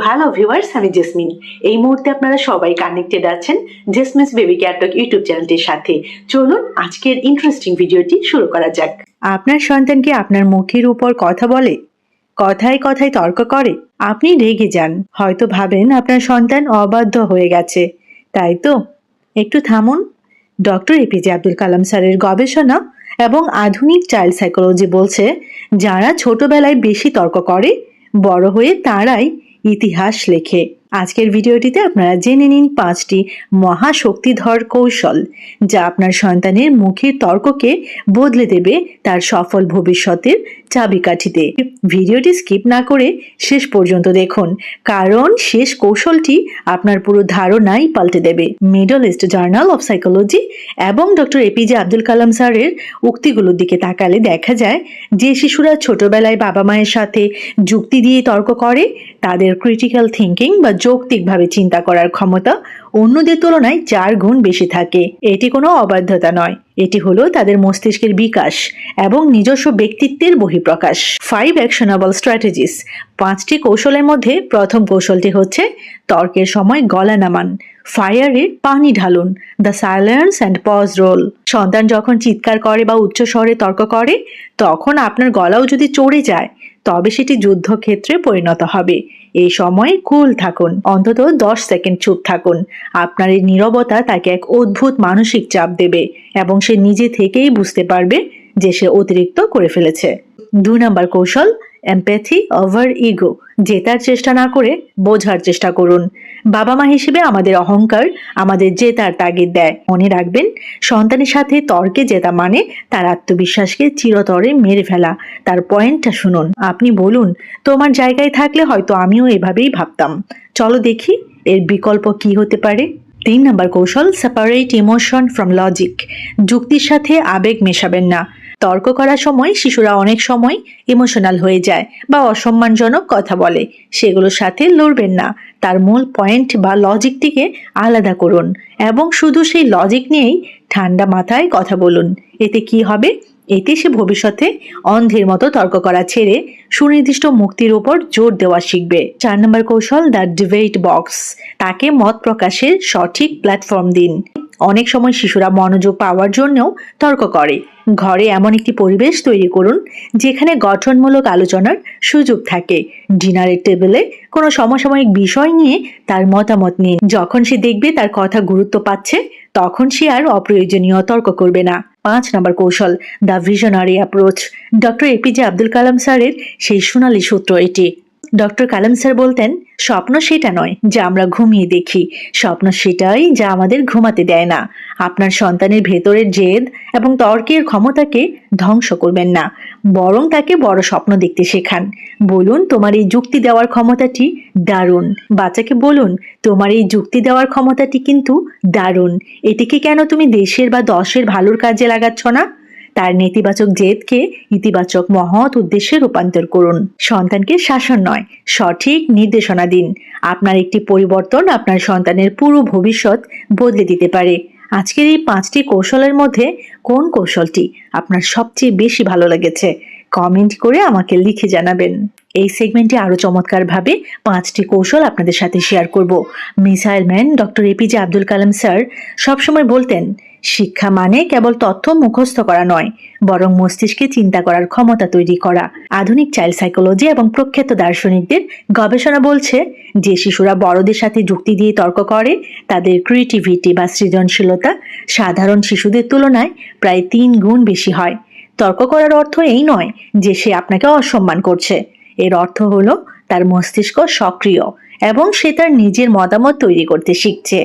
Hello viewers, আমি jasmine. এই মুহূর্তে আপনারা সবাই কানেক্টেড আছেন জেসমিনস বেবি কেয়ার টক ইউটিউব চ্যানেলটির সাথে। চলুন আজকের ইন্টারেস্টিং ভিডিওটি শুরু করা যাক। আপনার সন্তানকে আপনার মুখের উপর কথা বলে, কথায় কথায় তর্ক করে, আপনি রেগে যান, হয়তো ভাবেন আপনার সন্তান অবাধ্য হয়ে গেছে, তাই তো? একটু থামুন। ডক্টর এপিজে আব্দুল কালাম স্যারের গবেষণা এবং আধুনিক চাইল্ড সাইকোলজি বলছে, যারা ছোটবেলায় বেশি তর্ক করে বড় হয়ে তারাই ইতিহাস লেখে। আজকের ভিডিওটিতে আপনারা জেনে নিন 5টি মহাশক্তিধর কৌশল যা আপনার সন্তানের মুখের তর্ককে বদলে দেবে তার সফল ভবিষ্যতের চাবিকাঠিতে। ভিডিওটি স্কিপ না করে শেষ পর্যন্ত দেখুন, কারণ শেষ কৌশলটি আপনার পুরো ধারণাই পাল্টে দেবে। Middle east journal of psychology এবং ডক্টর এপিজে আব্দুল কালাম স্যারের উক্তিগুলোর দিকে তাকালে দেখা যায় যে শিশুরা ছোটবেলায় বাবা মায়ের সাথে যুক্তি দিয়ে তর্ক করে, তাদের ক্রিটিক্যাল থিঙ্কিং বা যৌক্তিকভাবে চিন্তা করার ক্ষমতা অন্যদের তুলনায় 4 গুণ বেশি থাকে। এটি কোনো অবাধ্যতা নয়, এটি হলো তাদের মস্তিষ্কের বিকাশ এবং নিজস্ব ব্যক্তিত্বের বহিঃপ্রকাশ। 5 অ্যাকশনেবল স্ট্র্যাটেজিস। 5টি কৌশলের মধ্যে প্রথম কৌশলটি হচ্ছে তর্কের সময় গলা নামান, ফায়ারে পানি ঢালুন, the silence and pause role. সন্তান যখন চিৎকার করে বা উচ্চ স্বরে তর্ক করে, তখন আপনার গলাও যদি চড়ে যায় তবে সেটি যুদ্ধক্ষেত্রে পরিণত হবে। এই সময় কুল থাকুন, অন্তত 10 সেকেন্ড চুপ থাকুন। আপনার এই নীরবতা তাকে এক অদ্ভুত মানসিক চাপ দেবে এবং সে নিজে থেকেই বুঝতে পারবে যে সে অতিরিক্ত করে ফেলেছে। 2 নম্বর কৌশল, এমপ্যাথি ওভার ইগো। জেতার চেষ্টা না করে বোঝার চেষ্টা করুন। বাবা মা হিসেবে আমাদের অহংকার আমাদের জেতার তাগিদ দেয়। মনে রাখবেন, সন্তানের সাথে তর্কে জেতা মানে তার আত্মবিশ্বাসকে চিরতরে মেরে ফেলা। তার পয়েন্টটা শুনুন। আপনি বলুন, তোমার জায়গায় থাকলে হয়তো আমিও এভাবেই ভাবতাম, চলো দেখি এর বিকল্প কি হতে পারে। 3 নম্বর কৌশল, সেপারেট ইমোশন ফ্রম লজিক। যুক্তির সাথে আবেগ মেশাবেন না। তর্ক করার সময় শিশুরা অনেক সময় ইমোশনাল হয়ে যায় বা অসম্মানজনক কথা বলে, সেগুলোর সাথে লড়বেন না। তার মূল পয়েন্ট বা লজিকটিকে আলাদা করুন এবং শুধু সেই লজিক নিয়েই ঠান্ডা মাথায় কথা বলুন। এতে কি হবে? এতে সে ভবিষ্যতে অন্ধের মতো তর্ক করা ছেড়ে সুনির্দিষ্ট মুক্তির উপর জোর দেওয়া শিখবে। 4 নম্বর কৌশল, দ্য ডিবেট বক্স। তাকে মত প্রকাশের সঠিক প্ল্যাটফর্ম দিন। অনেক সময় শিশুরা মনোযোগ পাওয়ার জন্যও তর্ক করে। ঘরে এমন একটি পরিবেশ তৈরি করুন যেখানে গঠনমূলক আলোচনার সুযোগ থাকে। ডিনারের টেবিলে কোনো সমসাময়িক বিষয় নিয়ে তার মতামত নিন। যখন সে দেখবে তার কথা গুরুত্ব পাচ্ছে, তখন সে আর অপ্রয়োজনীয় তর্ক করবে না। 5 নম্বর কৌশল, the visionary approach. Doctor APJ Abdul Kalam স্যারের সেই সোনালী সূত্র এটি। ডক্টর কালাম স্যার বলতেন, স্বপ্ন সেটা নয় যা আমরা ঘুমিয়ে দেখি, স্বপ্ন সেটাই যা আমাদের ঘুমাতে দেয় না। আপনার সন্তানের ভেতরের জেদ এবং তর্কের ক্ষমতাকে ধ্বংস করবেন না, বরং তাকে বড় স্বপ্ন দেখতে শেখান। বলুন, তোমার এই যুক্তি দেওয়ার ক্ষমতাটি দারুণ। বাচ্চাকে বলুন, তোমার এই যুক্তি দেওয়ার ক্ষমতাটি কিন্তু দারুণ, এটিকে কেন তুমি দেশের বা দশের ভালোর কাজে লাগাচ্ছ না? তার নেতিবাচক জেদকে ইতিবাচক মহৎ উদ্দেশ্যে রূপান্তর করুন। সন্তানকে শাসন নয়, সঠিক নির্দেশনা দিন। আপনার একটি পরিবর্তন আপনার সন্তানের পুরো ভবিষ্যৎ বদলে দিতে পারে। আজকের এই 5টি কৌশলের মধ্যে কোন কৌশলটি আপনার সবচেয়ে বেশি ভালো লেগেছে? কমেন্ট করে আমাকে লিখে জানাবেন। এই সেগমেন্টে আরো চমৎকারভাবে 5টি কৌশল আপনাদের সাথে শেয়ার করব। Missile man doctor APJ Abdul Kalam sir সবসময় বলতেন, শিক্ষা মানে কেবল তথ্য মুখস্থ করা নয়, বরং মস্তিষ্কে চিন্তা করার ক্ষমতা তৈরি করা। আধুনিক চাইল্ড সাইকোলজি এবং প্রখ্যাত দার্শনিকদের গবেষণা বলছে যে শিশুরা বড়দের সাথে যুক্তি দিয়ে তর্ক করে, তাদের ক্রিয়েটিভিটি বা সৃজনশীলতা সাধারণ শিশুদের তুলনায় প্রায় 3 গুণ বেশি হয়। তর্ক করার অর্থ এই নয় যে সে আপনাকে অসম্মান করছে, এর অর্থ হলো তার মস্তিষ্ক সক্রিয় এবং সে তার নিজের মতামত তৈরি করতে শিখছে।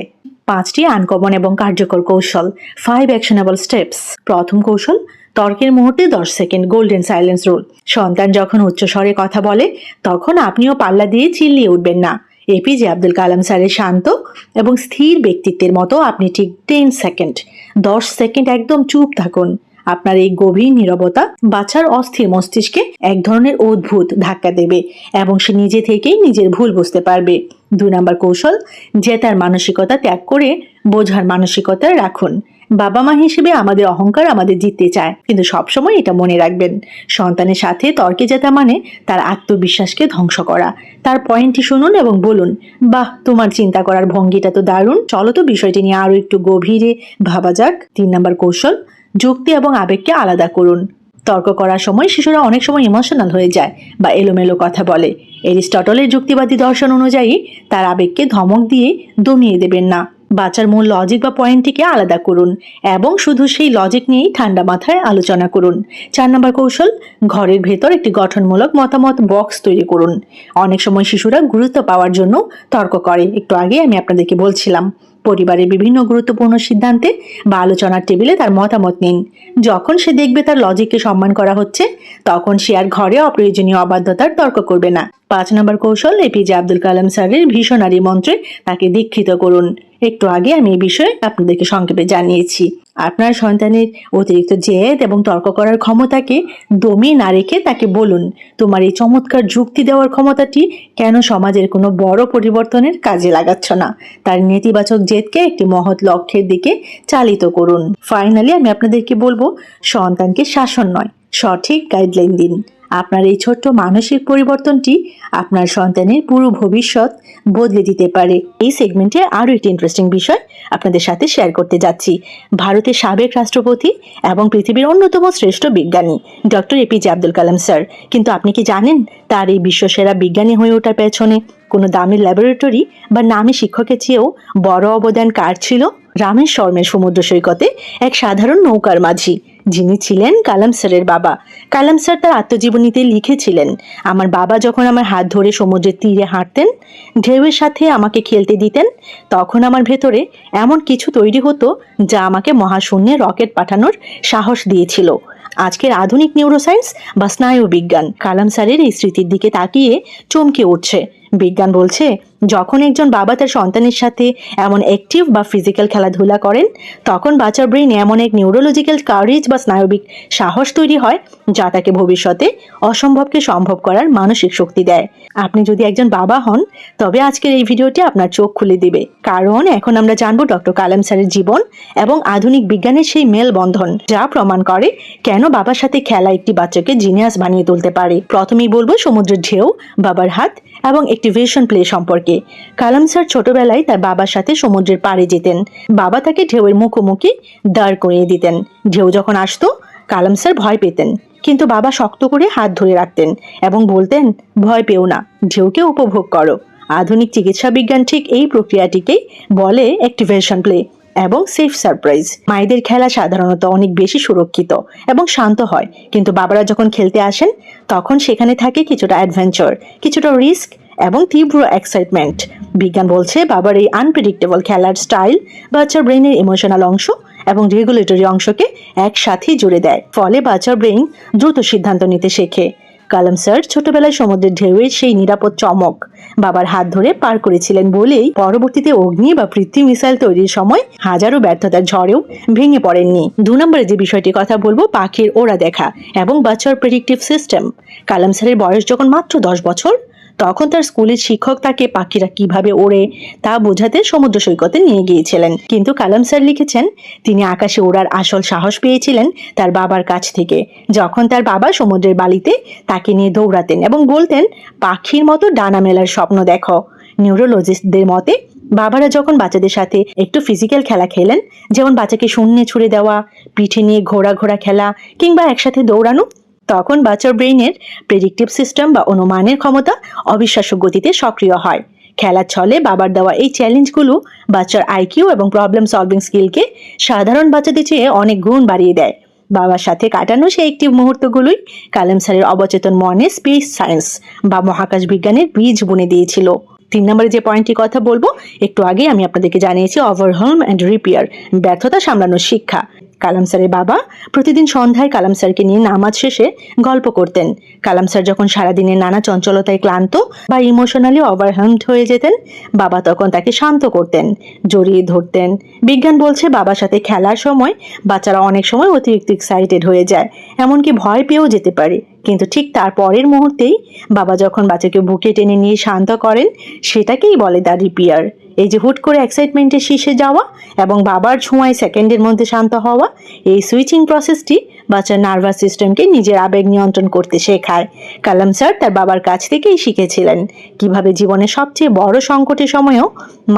5টি আনকমন এবং কার্যকর কৌশল, 5 অ্যাকশনেবল স্টেপস। প্রথম কৌশল, তর্কের মুহূর্তে 10 সেকেন্ড গোল্ডেন সাইলেন্স রুল। সন্তান যখন উচ্চস্বরে কথা বলে, তখন আপনিও পাল্লা দিয়ে চিল্লিয়ে উঠবেন না। এপিজে আব্দুল কালাম স্যারের শান্ত এবং স্থির ব্যক্তিত্বের মতো আপনি ঠিক 10 সেকেন্ড, 10 সেকেন্ড একদম চুপ থাকুন। আপনার এই গভীর নীরবতা বাচ্চার অস্থির মস্তিষ্কে এক ধরনের অদ্ভুত ধাক্কা দেবে এবং সে নিজে থেকেই নিজের ভুল বুঝতে পারবে। 2 নম্বর কৌশল, জেতার মানসিকতা ত্যাগ করে বোঝার মানসিকতা রাখুন। বাবা মা হিসেবে আমাদের অহংকার আমাদের জিততে চায়, কিন্তু সবসময় এটা মনে রাখবেন, সন্তানের সাথে তর্কে জেতা মানে তার আত্মবিশ্বাসকে ধ্বংস করা। তার পয়েন্টটি শুনুন এবং বলুন, বাহ, তোমার চিন্তা করার ভঙ্গিটা তো দারুণ, চলো তো বিষয়টি নিয়ে আরো একটু গভীরে ভাবা যাক। 3 নম্বর কৌশল, যুক্তি এবং আবেগকে আলাদা করুন। তর্ক করার সময় শিশুরা অনেক সময় ইমোশনাল হয়ে যায় বা এলোমেলো কথা বলে। এরিস্টটলের যুক্তিবাদী দর্শন অনুযায়ী তার আবেগকে ধমক দিয়ে দমিয়ে দেবেন না। বাচ্চার মূল লজিক বা পয়েন্টটিকে আলাদা করুন এবং শুধু সেই লজিক নিয়েই ঠান্ডা মাথায় আলোচনা করুন। 4 নম্বর কৌশল, ঘরের ভেতর একটি গঠনমূলক মতামত বক্স তৈরি করুন। অনেক সময় শিশুরা গুরুত্ব পাওয়ার জন্য তর্ক করে, একটু আগে আমি আপনাদেরকে বলছিলাম। পরিবারের বিভিন্ন গুরুত্বপূর্ণ সিদ্ধান্তে বা আলোচনার টেবিলে তার মতামত নিন। যখন সে দেখবে তার লজিককে সম্মান করা হচ্ছে, তখন সে আর ঘরে অপ্রয়োজনীয় অবাধ্যতার তর্ক করবে না। 5 নম্বর কৌশল, এপিজে আব্দুল কালাম স্যারের ভিশনারি মন্ত্রে তাকে দীক্ষিত করুন। একটু আগে আমি এই বিষয়ে আপনাদেরকে সংক্ষেপে জানিয়েছি। আপনার সন্তানের অতিরিক্ত জেদ এবং তর্ক করার ক্ষমতাকে দমিয়ে না রেখে তাকে বলুন, তোমার এই চমৎকার যুক্তি দেওয়ার ক্ষমতাটি কেন সমাজের কোনো বড় পরিবর্তনের কাজে লাগাচ্ছ না। তার নেতিবাচক জেদকে একটি মহৎ লক্ষ্যের দিকে চালিত করুন। ফাইনালি আমি আপনাদেরকে বলবো, সন্তানকে শাসন নয়, সঠিক গাইডলাইন দিন। আপনার এই ছোট্ট মানসিক পরিবর্তনটি আপনার সন্তানের পুরো ভবিষ্যৎ বদলে দিতে পারে। এই সেগমেন্টে আরও একটি ইন্টারেস্টিং বিষয় আপনাদের সাথে শেয়ার করতে যাচ্ছি। ভারতের সাবেক রাষ্ট্রপতি এবং পৃথিবীর অন্যতম শ্রেষ্ঠ বিজ্ঞানী doctor APJ Abdul Kalam sir, কিন্তু আপনি কি জানেন তার এই বিশ্বসেরা বিজ্ঞানী হয়ে ওঠার পেছনে কোনো দামি ল্যাবরেটরি বা নামী শিক্ষকের চেয়েও বড় অবদান কার ছিল? রামেশ্বরমের সমুদ্র সৈকতে এক সাধারণ নৌকার মাঝি, যিনি ছিলেন কালাম স্যারের বাবা। কালাম স্যার তার আত্মজীবনীতে লিখেছিলেন, আমার বাবা যখন আমার হাত ধরে সমুদ্রের তীরে হাঁটতেন, ঢেউয়ের সাথে আমাকে খেলতে দিতেন, তখন আমার ভেতরে এমন কিছু তৈরি হতো যা আমাকে মহাশূন্যে রকেট পাঠানোর সাহস দিয়েছিল। আজকের আধুনিক নিউরোসায়েন্স বা স্নায়ু বিজ্ঞান কালাম স্যারের এই স্মৃতির দিকে তাকিয়ে চমকে উঠছে। বিজ্ঞান বলছে, যখন একজন বাবা তার সন্তানের সাথে এমন অ্যাক্টিভ বা ফিজিক্যাল খেলাধুলা করেন, তখন বাচ্চার ব্রেইনে এমন এক নিউরোলজিক্যাল কারেজ বা স্নায়বিক সাহস তৈরি হয় যা তাকে ভবিষ্যতে অসম্ভবকে সম্ভব করার মানসিক শক্তি দেয়। আপনি যদি একজন বাবা হন, তবে আজকের এই ভিডিওটি আপনার চোখ খুলে দিবে, কারণ এখন আমরা জানবো ডক্টর কালাম স্যারের জীবন এবং আধুনিক বিজ্ঞানের সেই মেলবন্ধন, যা প্রমাণ করে কেন বাবার সাথে খেলা একটি বাচ্চাকে জিনিয়াস বানিয়ে তুলতে পারে। প্রথমেই বলবো সমুদ্রের ঢেউ, বাবার হাত এবং অ্যাক্টিভেশন প্লে সম্পর্কে। কালাম স্যার ছোটবেলায় তার বাবার সাথে সমুদ্রের পাড়ে যেতেন। বাবা তাকে ঢেউয়ের মুখোমুখি দাঁড় করিয়ে দিতেন। ঢেউ যখন আসতো, কালাম স্যার ভয় পেতেন, কিন্তু বাবা শক্ত করে হাত ধরে রাখতেন এবং বলতেন, ভয় পেও না, ঢেউকে উপভোগ করো। আধুনিক চিকিৎসা বিজ্ঞান ঠিক এই প্রক্রিয়াটিকেই বলে অ্যাক্টিভেশন প্লে এবং সেফ সারপ্রাইজ। মায়েদের খেলা সাধারণত অনেক বেশি সুরক্ষিত এবং শান্ত হয়, কিন্তু বাবারা যখন খেলতে আসেন, তখন সেখানে থাকে কিছুটা অ্যাডভেঞ্চার, কিছুটা রিস্ক এবং তীব্র এক্সাইটমেন্ট। বিজ্ঞান বলছে, বাবার এই আনপ্রেডিক্টেবল খেলার স্টাইল বাচ্চার ব্রেইনের ইমোশনাল অংশ এবং রেগুলেটরি অংশকে একসাথেই জুড়ে দেয়, ফলে বাচ্চার ব্রেইন দ্রুত সিদ্ধান্ত নিতে শেখে। কালাম স্যার ছোটবেলায় সমুদ্রের ঢেউয়ের সেই নিরাপদ চমক বাবার হাত ধরে পার করেছিলেন বলেই পরবর্তীতে অগ্নি বা পৃথ্বী মিসাইল তৈরির সময় হাজারো ব্যর্থতার ঝড়েও ভেঙে পড়েননি। 2 নম্বরে যে বিষয়টির কথা বলবো, পাখির ওড়া দেখা এবং বাচ্চার প্রেডিক্টিভ সিস্টেম। কালাম স্যারের বয়স যখন মাত্র 10 বছর, তখন তার স্কুলের শিক্ষক তাকে পাখিরা কিভাবে ওড়ে তা বোঝাতে সমুদ্র সৈকতে নিয়ে গিয়েছিলেন। কিন্তু কালাম স্যার লিখেছেন, তিনি আকাশে ওড়ার আসল সাহস পেয়েছিলেন তার বাবার কাছ থেকে, যখন তার বাবা সমুদ্রের বালিতে তাকে নিয়ে দৌড়াতেন এবং বলতেন, পাখির মতো ডানা মেলার স্বপ্ন দেখো। নিউরোলজিস্টদের মতে, বাবারা যখন বাচ্চাদের সাথে একটু ফিজিক্যাল খেলা খেলেন, যেমন বাচ্চাকে শূন্যে ছুড়ে দেওয়া, পিঠে নিয়ে ঘোড়া খেলা কিংবা একসাথে দৌড়ানো, তখন বাচ্চার ব্রেইনের প্রেডিক্টিভ সিস্টেম বা অনুমানের ক্ষমতা অবিশ্বাস্য গতিতে সক্রিয় হয়। খেলার ছলে বাবার দেওয়া এই চ্যালেঞ্জগুলো বাচ্চার আইকিউ এবং প্রবলেম সলভিং স্কিলকে সাধারণ বাচ্চাদের চেয়ে অনেক গুণ বাড়িয়ে দেয়। বাবার সাথে কাটানো সেই একটি মুহূর্তগুলোই কালাম স্যারের অবচেতন মনে স্পেস সায়েন্স বা মহাকাশ বিজ্ঞানের বীজ বুনে দিয়েছিল। 3 নম্বরে যে পয়েন্টটি কথা বলবো, একটু আগে আমি আপনাদেরকে জানিয়েছি, ওভারহেলম অ্যান্ড রিপেয়ার, ব্যর্থতা সামলানোর শিক্ষা। কালাম স্যারের বাবা প্রতিদিন সন্ধ্যায় কালাম স্যারকে নিয়ে নামাজ শেষে গল্প করতেন। কালাম স্যার যখন সারাদিনের নানা চঞ্চলতায় ক্লান্ত বা ইমোশনালি ওভারহেলমড হয়ে যেতেন, বাবা তখন তাকে শান্ত করতেন, জড়িয়ে ধরতেন। বিজ্ঞান বলছে, বাবার সাথে খেলার সময় বাচ্চারা অনেক সময় অতিরিক্ত এক্সাইটেড হয়ে যায়, এমনকি ভয় পেয়েও যেতে পারে। কিন্তু ঠিক তার পরের মুহূর্তেই বাবা যখন বাচ্চাকে বুকে টেনে নিয়ে শান্ত করেন, সেটাকেই বলে দ্য রিপিয়ার। এই যে হুট করে এক্সাইটমেন্টে শীর্ষে যাওয়া এবং বাবার ছোঁয়ায় সেকেন্ডের মধ্যে শান্ত হওয়া, এই সুইচিং প্রসেসটি বাচ্চার নার্ভাস সিস্টেমকে নিজের আবেগ নিয়ন্ত্রণ করতে শেখায়। কালাম স্যার তার বাবার কাছ থেকেই শিখেছিলেন কিভাবে জীবনের সবচেয়ে বড় সংকটের সময়ও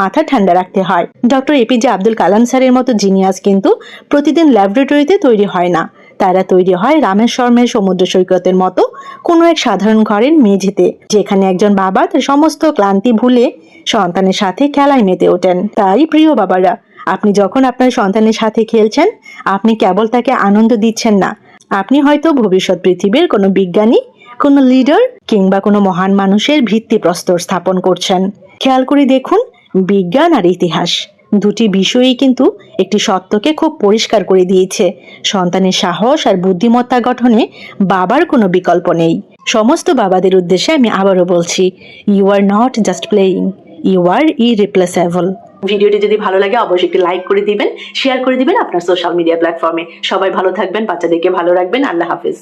মাথা ঠান্ডা রাখতে হয়। ডক্টর এপিজে আব্দুল কালাম স্যারের মতো জিনিয়াস কিন্তু প্রতিদিন ল্যাবরেটরিতে তৈরি হয় না, তারা তৈরি হয় রামেশ্বরমের সমুদ্র সৈকতের মতো কোনো এক সাধারণ ঘরের মেঝেতে, যেখানে একজন বাবা তার সমস্ত ক্লান্তি ভুলে সন্তানের সাথে খেলায় মেতে ওঠেন। তাই প্রিয় বাবারা, আপনি যখন আপনার সন্তানের সাথে খেলছেন, আপনি কেবল তাকে আনন্দ দিচ্ছেন না, আপনি হয়তো ভবিষ্যৎ পৃথিবীর কোনো বিজ্ঞানী, কোনো লিডার কিংবা কোনো মহান মানুষের ভিত্তিপ্রস্তর স্থাপন করছেন। খেয়াল করে দেখুন, বিজ্ঞান আর ইতিহাস দুটি বিষয়ই কিন্তু একটি সত্যকে খুব পরিষ্কার করে দিয়েছে। সন্তানের সাহস আর বুদ্ধিমত্তা গঠনে বাবার কোনো বিকল্প নেই। সমস্ত বাবাদের উদ্দেশ্যে আমি আবারও বলছি, you are not just playing, you are irreplaceable. ভিডিওটি যদি ভালো লাগে অবশ্যই একটি লাইক করে দিবেন, শেয়ার করে দিবেন আপনার সোশ্যাল মিডিয়া প্ল্যাটফর্মে। সবাই ভালো থাকবেন, বাচ্চাদেরকে ভালো রাখবেন। আল্লাহ হাফেজ।